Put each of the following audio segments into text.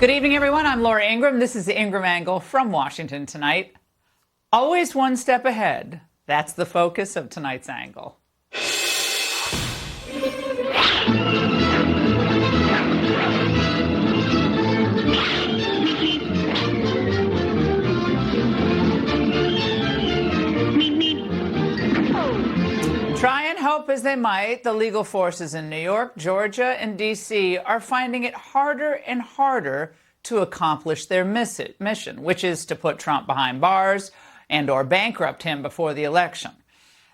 Good evening, everyone. I'm Laura Ingraham. This is the Ingraham Angle from Washington tonight. Always one step ahead. That's the focus of tonight's angle. Try and hope as they might, the legal forces in New York, Georgia, and D.C. are finding it harder and harder to accomplish their mission, which is to put Trump behind bars and or bankrupt him before the election.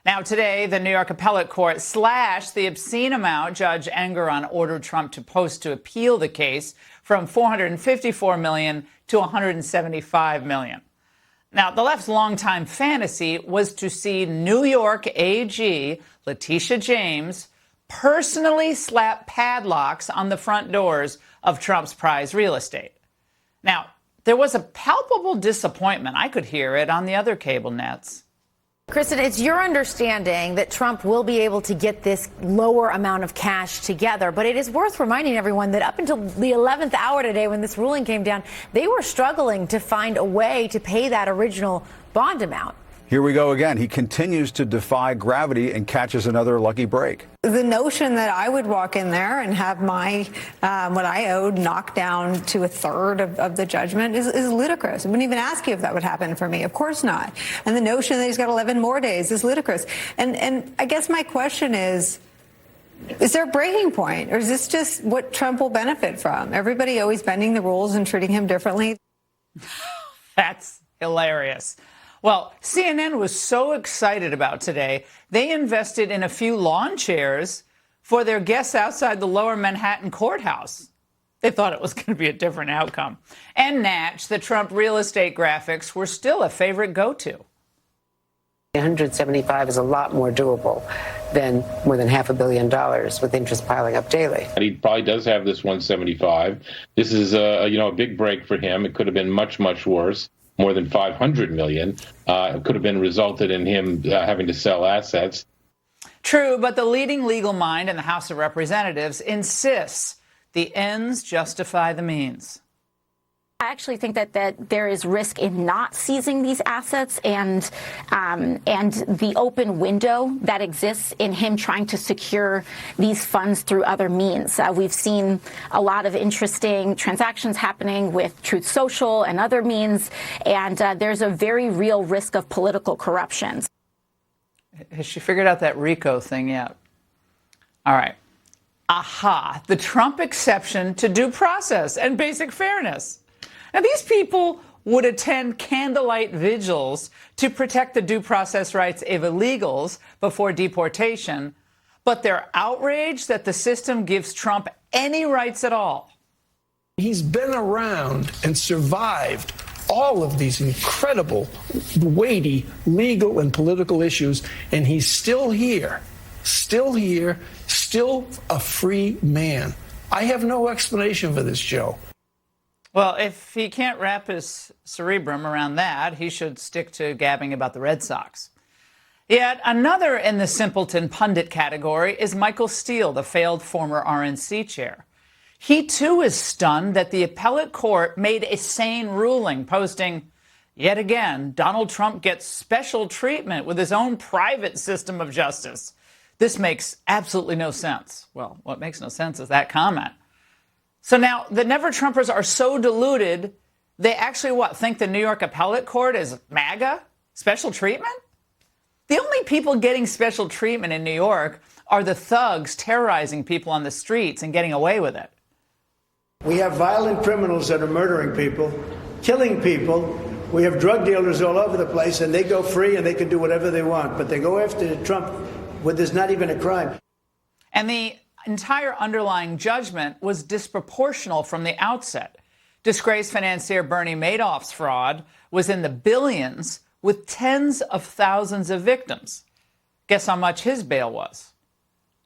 Now, today, the New York Appellate Court slashed the obscene amount Judge Engoron ordered Trump to post to appeal the case from $454 million to $175 million. Now, the left's longtime fantasy was to see New York AG Letitia James personally slap padlocks on the front doors of Trump's prize real estate. Now, there was a palpable disappointment. I could hear it on the other cable nets. Kristen, it's your understanding that Trump will be able to get this lower amount of cash together, but it is worth reminding everyone that up until the 11th hour today when this ruling came down, they were struggling to find a way to pay that original bond amount. Here we go again. He continues to defy gravity and catches another lucky break. The notion that I would walk in there and have my what I owed knocked down to a third of the judgment is ludicrous. I wouldn't even ask you if that would happen for me. Of course not. And the notion that he's got 11 more days is ludicrous. And I guess my question is there a breaking point, or is this just what Trump will benefit from? Everybody always bending the rules and treating him differently? That's hilarious. Well, CNN was so excited about today, they invested in a few lawn chairs for their guests outside the lower Manhattan courthouse. They thought it was going to be a different outcome. And Natch, the Trump real estate graphics, were still a favorite go-to. 175 is a lot more doable than more than $500 million with interest piling up daily. He probably does have this 175. This is a big break for him. It could have been much, much worse. More than $500 million. It could have been resulted in him having to sell assets. True, but the leading legal mind in the House of Representatives insists the ends justify the means. I actually think that there is risk in not seizing these assets and the open window that exists in him trying to secure these funds through other means. We've seen a lot of interesting transactions happening with Truth Social and other means, and there's a very real risk of political corruption. Has she figured out that RICO thing yet? All right. Aha, the Trump exception to due process and basic fairness. Now, these people would attend candlelight vigils to protect the due process rights of illegals before deportation, but they're outraged that the system gives Trump any rights at all. He's been around and survived all of these incredible, weighty legal and political issues, and he's still here, still a free man. I have no explanation for this, Joe. Well, if he can't wrap his cerebrum around that, he should stick to gabbing about the Red Sox. Yet another in the simpleton pundit category is Michael Steele, the failed former RNC chair. He, too, is stunned that the appellate court made a sane ruling, posting, yet again, Donald Trump gets special treatment with his own private system of justice. This makes absolutely no sense. Well, what makes no sense is that comment. So now the Never Trumpers are so deluded, they actually, think the New York Appellate Court is MAGA? Special treatment? The only people getting special treatment in New York are the thugs terrorizing people on the streets and getting away with it. We have violent criminals that are murdering people, killing people. We have drug dealers all over the place, and they go free and they can do whatever they want. But they go after Trump when there's not even a crime. And the entire underlying judgment was disproportional from the outset. Disgraced financier Bernie Madoff's fraud was in the billions with tens of thousands of victims. Guess how much his bail was?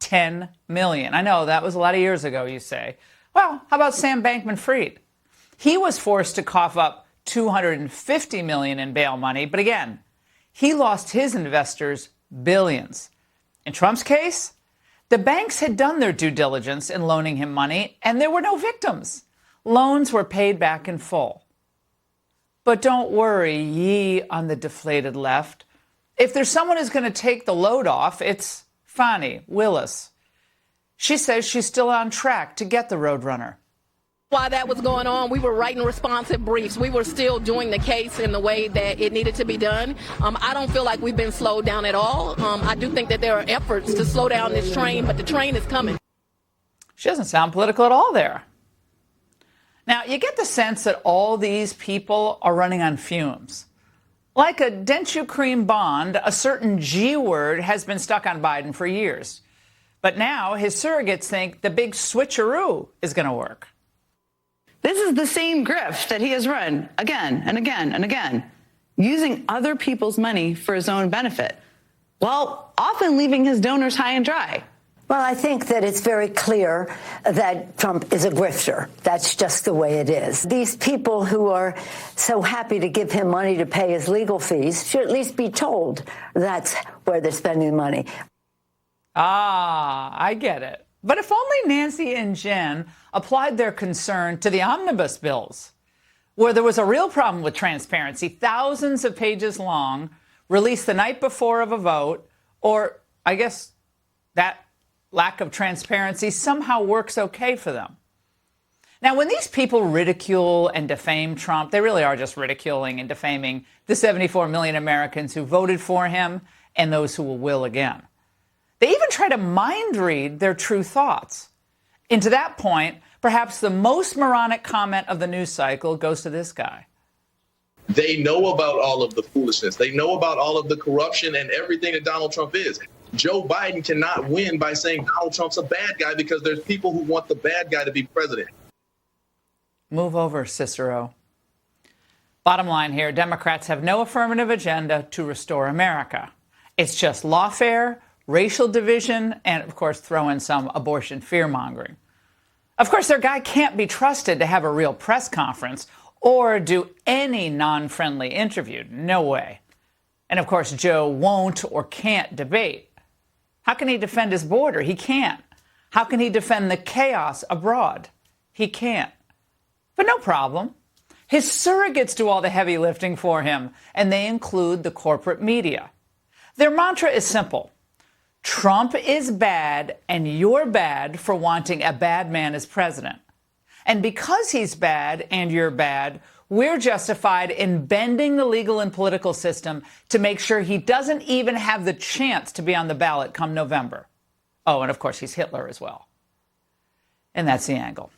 $10 million. I know that was a lot of years ago, you say. Well, how about Sam Bankman-Fried? He was forced to cough up $250 million in bail money, but again, he lost his investors billions. In Trump's case, the banks had done their due diligence in loaning him money, and there were no victims. loans were paid back in full. But don't worry, ye on the deflated left. If there's someone who's going to take the load off, it's Fani Willis. She says she's still on track to get the Roadrunner. While that was going on, we were writing responsive briefs. We were still doing the case in the way that it needed to be done. I don't feel like we've been slowed down at all. I do think that there are efforts to slow down this train, but the train is coming. She doesn't sound political at all there. Now, you get the sense that all these people are running on fumes. Like a Dent-You Cream Bond, a certain G word has been stuck on Biden for years. But now his surrogates think the big switcheroo is going to work. This is the same grift that he has run again and again and again, using other people's money for his own benefit, while often leaving his donors high and dry. Well, I think that it's very clear that Trump is a grifter. That's just the way it is. These people who are so happy to give him money to pay his legal fees should at least be told that's where they're spending money. Ah, I get it. But if only Nancy and Jen applied their concern to the omnibus bills, where there was a real problem with transparency, thousands of pages long, released the night before of a vote, or I guess that lack of transparency somehow works okay for them. Now, when these people ridicule and defame Trump, they really are just ridiculing and defaming the 74 million Americans who voted for him and those who will again. They even try to mind read their true thoughts. And to that point, perhaps the most moronic comment of the news cycle goes to this guy. They know about all of the foolishness. They know about all of the corruption and everything that Donald Trump is. Joe Biden cannot win by saying Donald Trump's a bad guy because there's people who want the bad guy to be president. Move over, Cicero. Bottom line here, Democrats have no affirmative agenda to restore America. It's just lawfare, racial division, and, of course, throw in some abortion fear-mongering. Of course, their guy can't be trusted to have a real press conference or do any non-friendly interview. No way. And, of course, Joe won't or can't debate. How can he defend his border? He can't. How can he defend the chaos abroad? He can't. But no problem. His surrogates do all the heavy lifting for him, and they include the corporate media. Their mantra is simple. Trump is bad, and you're bad for wanting a bad man as president. And because he's bad and you're bad, we're justified in bending the legal and political system to make sure he doesn't even have the chance to be on the ballot come November. Oh, and of course, he's Hitler as well. And that's the angle.